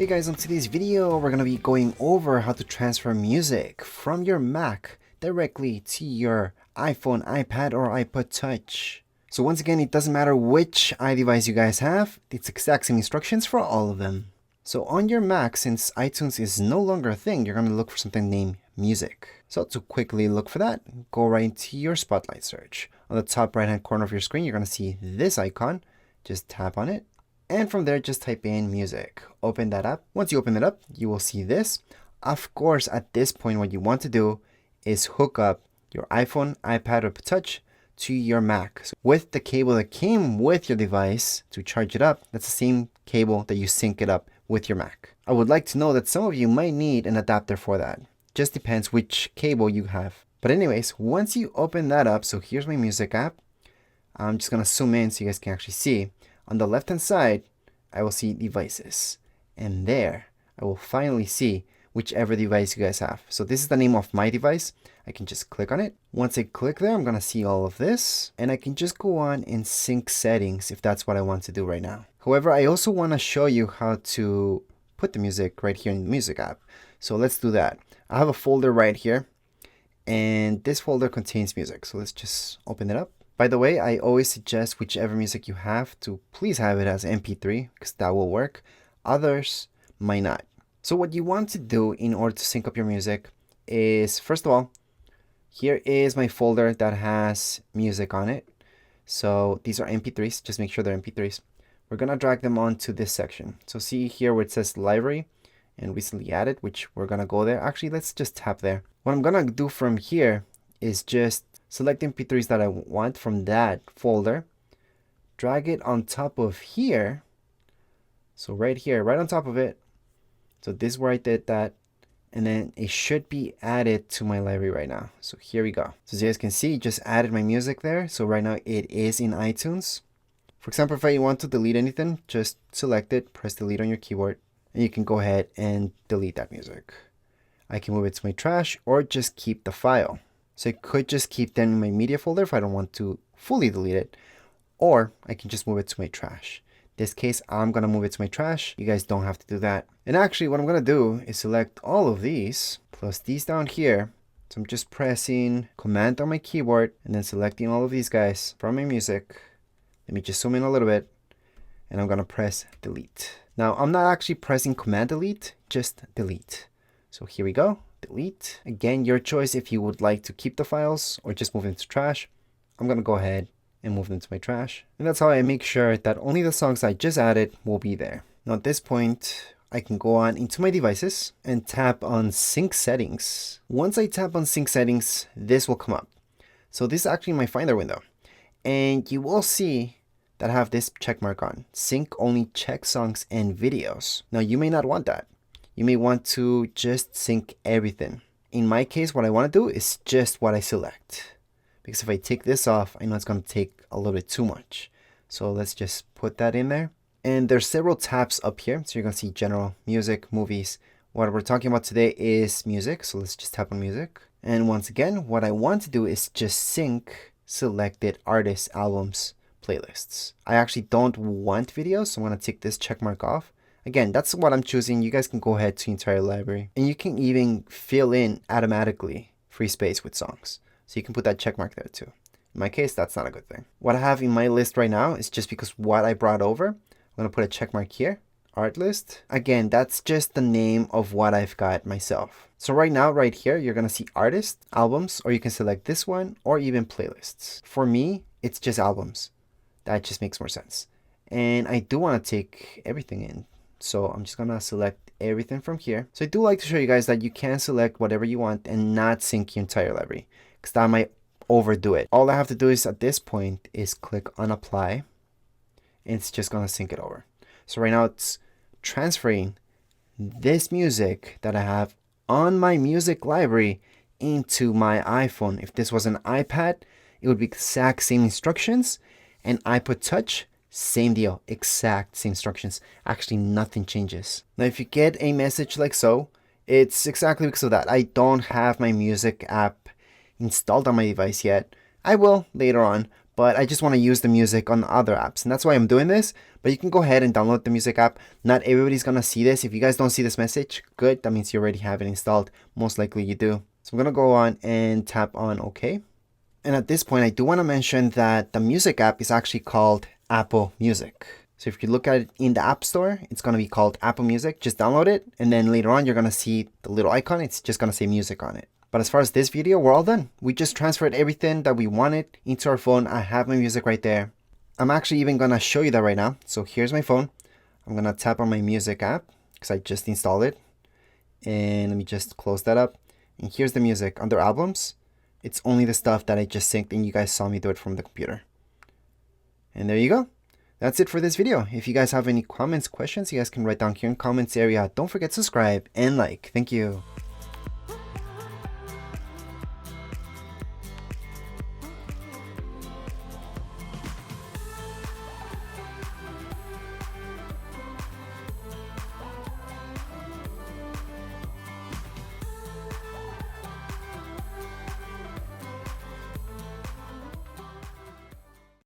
Hey guys, on today's video we're going to be going over how to transfer music from your Mac directly to your iPhone, iPad, or iPod Touch. So once again, it doesn't matter which iDevice you guys have, it's exact same instructions for all of them. So on your Mac, since iTunes is no longer a thing, you're going to look for something named Music. So to quickly look for that, go right into your Spotlight search. On the top right hand corner of your screen, you're going to see this icon. Just tap on it. And from there, just type in music. Open that up. Once you open it up, you will see this. Of course, at this point, what you want to do is hook up your iPhone, iPad, or Touch to your Mac. So with the cable that came with your device to charge it up, that's the same cable that you sync it up with your Mac. I would like to know that some of you might need an adapter for that. Just depends which cable you have. But anyways, once you open that up, so here's my music app. I'm just going to zoom in so you guys can actually see. On the left hand side, I will see devices. And there, I will finally see whichever device you guys have. So this is the name of my device. I can just click on it. Once I click there, I'm going to see all of this. And I can just go on and sync settings if that's what I want to do right now. However, I also want to show you how to put the music right here in the music app. So let's do that. I have a folder right here. And this folder contains music. So let's just open it up. By the way, I always suggest whichever music you have to please have it as MP3 because that will work. Others might not. So what you want to do in order to sync up your music is, first of all, here is my folder that has music on it. So these are MP3s. Just make sure they're MP3s. We're going to drag them onto this section. So see here where it says library and recently added, which we're going to go there. Actually, let's just tap there. What I'm going to do from here is just select MP3s that I want from that folder, drag it on top of here. So right here, right on top of it. So this is where I did that. And then it should be added to my library right now. So here we go. So as you guys can see, just added my music there. So right now it is in iTunes. For example, if I want to delete anything, just select it, press delete on your keyboard, and you can go ahead and delete that music. I can move it to my trash or just keep the file. So I could just keep them in my media folder if I don't want to fully delete it, or I can just move it to my trash. In this case, I'm going to move it to my trash. You guys don't have to do that. And actually what I'm going to do is select all of these plus these down here. So I'm just pressing Command on my keyboard and then selecting all of these guys from my music. Let me just zoom in a little bit and I'm going to press delete. Now I'm not actually pressing Command delete, just delete. So here we go. Delete. Again, your choice if you would like to keep the files or just move them to trash. I'm going to go ahead and move them to my trash. And that's how I make sure that only the songs I just added will be there. Now at this point, I can go on into my devices and tap on sync settings. Once I tap on sync settings, this will come up. So this is actually my Finder window. And you will see that I have this check mark on. Sync only check songs and videos. Now you may not want that. You may want to just sync everything. In my case, what I want to do is just what I select. Because if I take this off, I know it's going to take a little bit too much. So let's just put that in there. And there's several tabs up here. So you're going to see general, music, movies. What we're talking about today is music. So let's just tap on music. And once again, what I want to do is just sync selected artists, albums, playlists. I actually don't want videos, so I'm going to take this check mark off. Again, that's what I'm choosing. You guys can go ahead to the entire library. And you can even fill in automatically free space with songs. So you can put that check mark there too. In my case, that's not a good thing. What I have in my list right now is just because what I brought over. I'm going to put a check mark here. Art list. Again, that's just the name of what I've got myself. So right now, right here, you're going to see artists, albums, or you can select this one or even playlists. For me, it's just albums. That just makes more sense. And I do want to take everything in. So I'm just going to select everything from here. So I do like to show you guys that you can select whatever you want and not sync your entire library, because that might overdo it. All I have to do is at this point is click on apply and it's just going to sync it over. So right now it's transferring this music that I have on my music library into my iPhone. If this was an iPad, it would be exact same instructions, and iPod Touch, same deal, exact same instructions. Actually, nothing changes. Now, if you get a message like so, it's exactly because of that. I don't have my music app installed on my device yet. I will later on, but I just want to use the music on other apps, and that's why I'm doing this. But you can go ahead and download the music app. Not everybody's gonna see this. If you guys don't see this message, good, that means you already have it installed. Most likely you do. So I'm gonna go on and tap on OK. And at this point, I do want to mention that the music app is actually called Apple Music. So if you look at it in the App Store, it's going to be called Apple Music. Just download it, and then later on, you're going to see the little icon. It's just going to say music on it. But as far as this video, we're all done. We just transferred everything that we wanted into our phone. I have my music right there. I'm actually even going to show you that right now. So here's my phone. I'm going to tap on my music app because I just installed it. And let me just close that up. And here's the music under albums. It's only the stuff that I just synced and you guys saw me do it from the computer. And there you go. That's it for this video. If you guys have any comments, questions, you guys can write down here in the comments area. Don't forget to subscribe and like. Thank you.